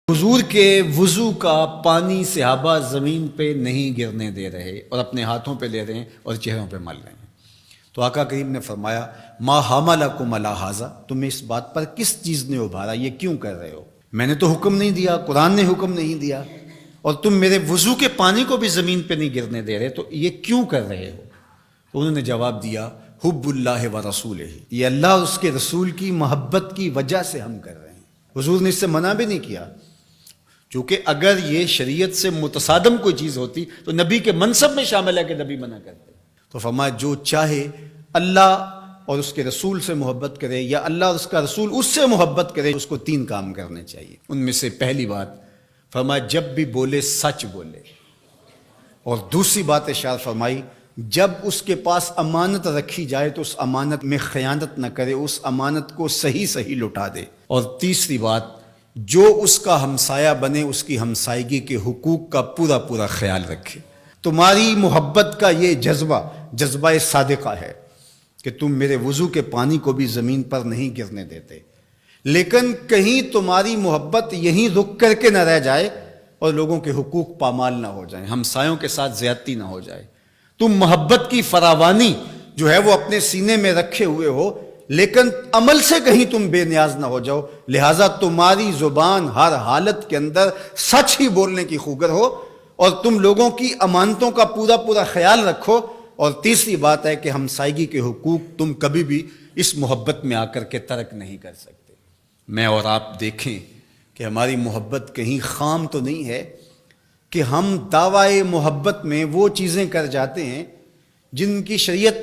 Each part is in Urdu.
حضور کے وضو کا پانی صحابہ زمین پہ نہیں گرنے دے رہے اور اپنے ہاتھوں پہ لے رہے ہیں اور چہروں پہ مل رہے ہیں. تو آقا کریم نے فرمایا ما حملکم علی ھذا، تمہیں اس بات پر کس چیز نے ابھارا، یہ کیوں کر رہے ہو؟ میں نے تو حکم نہیں دیا، قرآن نے حکم نہیں دیا، اور تم میرے وضو کے پانی کو بھی زمین پہ نہیں گرنے دے رہے، تو یہ کیوں کر رہے ہو؟ تو انہوں نے جواب دیا حب اللہ و رسولہ، یہ اللہ اور اس کے رسول کی محبت کی وجہ سے ہم کر رہے ہیں. حضور نے اس سے منع بھی نہیں کیا، چونکہ اگر یہ شریعت سے متصادم کوئی چیز ہوتی تو نبی کے منصب میں شامل ہے کہ نبی منع کرتے. تو فرمایا جو چاہے اللہ اور اس کے رسول سے محبت کرے یا اللہ اور اس کا رسول اس سے محبت کرے، اس کو 3 کام کرنے چاہیے. ان میں سے پہلی بات فرمایا جب بھی بولے سچ بولے، اور دوسری بات ارشاد فرمائی جب اس کے پاس امانت رکھی جائے تو اس امانت میں خیانت نہ کرے، اس امانت کو صحیح لٹا دے. اور تیسری بات جو اس کا ہمسایہ بنے اس کی ہمسائیگی کے حقوق کا پورا خیال رکھے. تمہاری محبت کا یہ جذبہ صادقہ ہے کہ تم میرے وضو کے پانی کو بھی زمین پر نہیں گرنے دیتے، لیکن کہیں تمہاری محبت یہیں رک کر کے نہ رہ جائے اور لوگوں کے حقوق پامال نہ ہو جائیں، ہمسایوں کے ساتھ زیادتی نہ ہو جائے. تم محبت کی فراوانی جو ہے وہ اپنے سینے میں رکھے ہوئے ہو، لیکن عمل سے کہیں تم بے نیاز نہ ہو جاؤ، لہٰذا تمہاری زبان ہر حالت کے اندر سچ ہی بولنے کی خوگر ہو، اور تم لوگوں کی امانتوں کا پورا خیال رکھو. اور تیسری بات ہے کہ ہمسائیگی کے حقوق تم کبھی بھی اس محبت میں آ کر کے ترک نہیں کر سکتے. میں اور آپ دیکھیں کہ ہماری محبت کہیں خام تو نہیں ہے کہ ہم دعوی محبت میں وہ چیزیں کر جاتے ہیں جن کی شریعت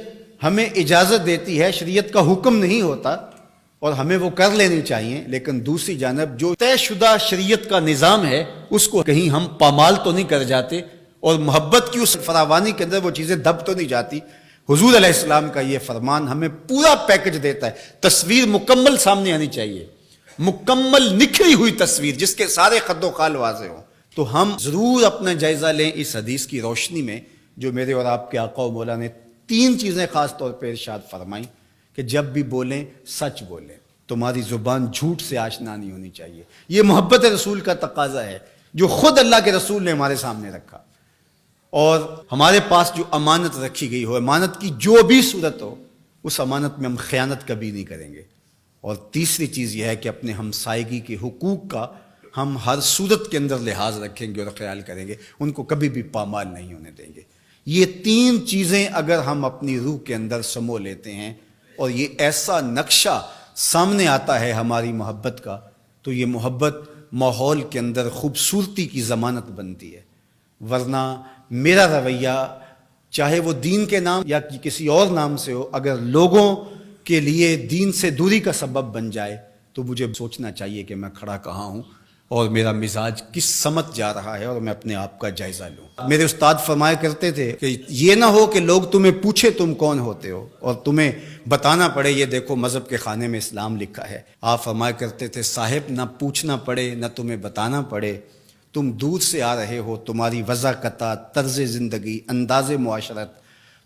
ہمیں اجازت دیتی ہے، شریعت کا حکم نہیں ہوتا اور ہمیں وہ کر لینی چاہیے، لیکن دوسری جانب جو طے شدہ شریعت کا نظام ہے اس کو کہیں ہم پامال تو نہیں کر جاتے، اور محبت کی اس فراوانی کے اندر وہ چیزیں دب تو نہیں جاتی. حضور علیہ السلام کا یہ فرمان ہمیں پورا پیکج دیتا ہے. تصویر مکمل سامنے آنی چاہیے، مکمل نکھری ہوئی تصویر جس کے سارے خد و خال واضح ہوں. تو ہم ضرور اپنا جائزہ لیں اس حدیث کی روشنی میں جو میرے اور آپ کے آقا و مولا نے 3 چیزیں خاص طور پہ ارشاد فرمائیں کہ جب بھی بولیں سچ بولیں، تمہاری زبان جھوٹ سے آشنا نہیں ہونی چاہیے. یہ محبت رسول کا تقاضا ہے جو خود اللہ کے رسول نے ہمارے سامنے رکھا. اور ہمارے پاس جو امانت رکھی گئی ہو، امانت کی جو بھی صورت ہو، اس امانت میں ہم خیانت کبھی نہیں کریں گے. اور تیسری چیز یہ ہے کہ اپنے ہمسائیگی کے حقوق کا ہم ہر صورت کے اندر لحاظ رکھیں گے اور خیال کریں گے، ان کو کبھی بھی پامال نہیں ہونے دیں گے. یہ 3 چیزیں اگر ہم اپنی روح کے اندر سمو لیتے ہیں اور یہ ایسا نقشہ سامنے آتا ہے ہماری محبت کا، تو یہ محبت ماحول کے اندر خوبصورتی کی ضمانت بنتی ہے. ورنہ میرا رویہ چاہے وہ دین کے نام یا کسی اور نام سے ہو، اگر لوگوں کے لیے دین سے دوری کا سبب بن جائے تو مجھے سوچنا چاہیے کہ میں کھڑا کہاں ہوں اور میرا مزاج کس سمت جا رہا ہے، اور میں اپنے آپ کا جائزہ لوں. میرے استاد فرمایا کرتے تھے کہ یہ نہ ہو کہ لوگ تمہیں پوچھے تم کون ہوتے ہو اور تمہیں بتانا پڑے یہ دیکھو مذہب کے خانے میں اسلام لکھا ہے. آپ فرمایا کرتے تھے صاحب نہ پوچھنا پڑے نہ تمہیں بتانا پڑے، تم دور سے آ رہے ہو، تمہاری وضاقت، طرز زندگی، انداز معاشرت،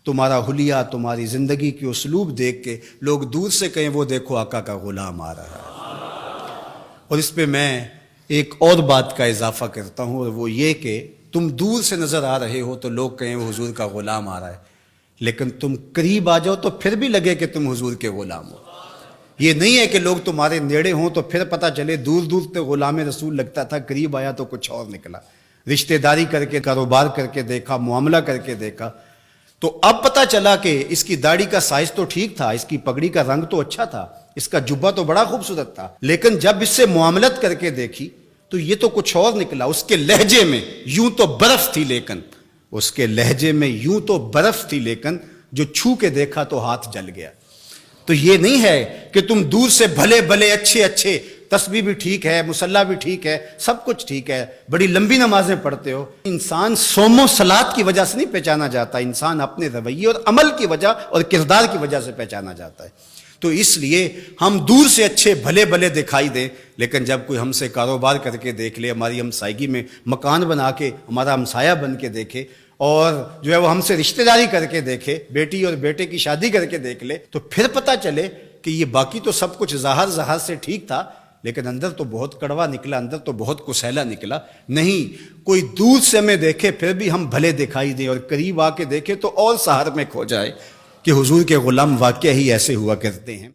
تمہارا حلیہ، تمہاری زندگی کے اسلوب دیکھ کے لوگ دور سے کہیں وہ دیکھو آقا کا غلام آ رہا ہے. اور اس پہ میں ایک اور بات کا اضافہ کرتا ہوں، اور وہ یہ کہ تم دور سے نظر آ رہے ہو تو لوگ کہیں وہ حضور کا غلام آ رہا ہے، لیکن تم قریب آ جاؤ تو پھر بھی لگے کہ تم حضور کے غلام ہو. یہ نہیں ہے کہ لوگ تمہارے نیڑے ہوں تو پھر پتہ چلے دور سے غلام رسول لگتا تھا، قریب آیا تو کچھ اور نکلا. رشتہ داری کر کے، کاروبار کر کے دیکھا، معاملہ کر کے دیکھا، تو اب پتہ چلا کہ اس کی داڑھی کا سائز تو ٹھیک تھا، اس کی پگڑی کا رنگ تو اچھا تھا، اس کا جبہ تو بڑا خوبصورت تھا، لیکن جب اس سے معاملت کر کے دیکھی تو یہ تو کچھ اور نکلا. اس کے لہجے میں یوں تو برف تھی، لیکن اس کے لہجے میں یوں تو برف تھی، لیکن جو چھو کے دیکھا تو ہاتھ جل گیا. تو یہ نہیں ہے کہ تم دور سے بھلے اچھے تسبیح بھی ٹھیک ہے، مصلی بھی ٹھیک ہے، سب کچھ ٹھیک ہے، بڑی لمبی نمازیں پڑھتے ہو. انسان صوم و صلات کی وجہ سے نہیں پہچانا جاتا، انسان اپنے رویے اور عمل کی وجہ اور کردار کی وجہ سے پہچانا جاتا ہے. تو اس لیے ہم دور سے اچھے بھلے دکھائی دیں، لیکن جب کوئی ہم سے کاروبار کر کے دیکھ لے، ہماری ہمسائیگی میں مکان بنا کے ہمارا ہمسایہ بن کے دیکھے، اور جو ہے وہ ہم سے رشتہ داری کر کے دیکھے، بیٹی اور بیٹے کی شادی کر کے دیکھ لے، تو پھر پتہ چلے کہ یہ باقی تو سب کچھ ظاہر سے ٹھیک تھا، لیکن اندر تو بہت کڑوا نکلا، اندر تو بہت کسیلا نکلا. نہیں، کوئی دور سے ہمیں دیکھے پھر بھی ہم بھلے دکھائی دیں، اور قریب آ کے دیکھے تو اور سحر میں کھو جائے کہ حضور کے غلام واقعہ ہی ایسے ہوا کرتے ہیں.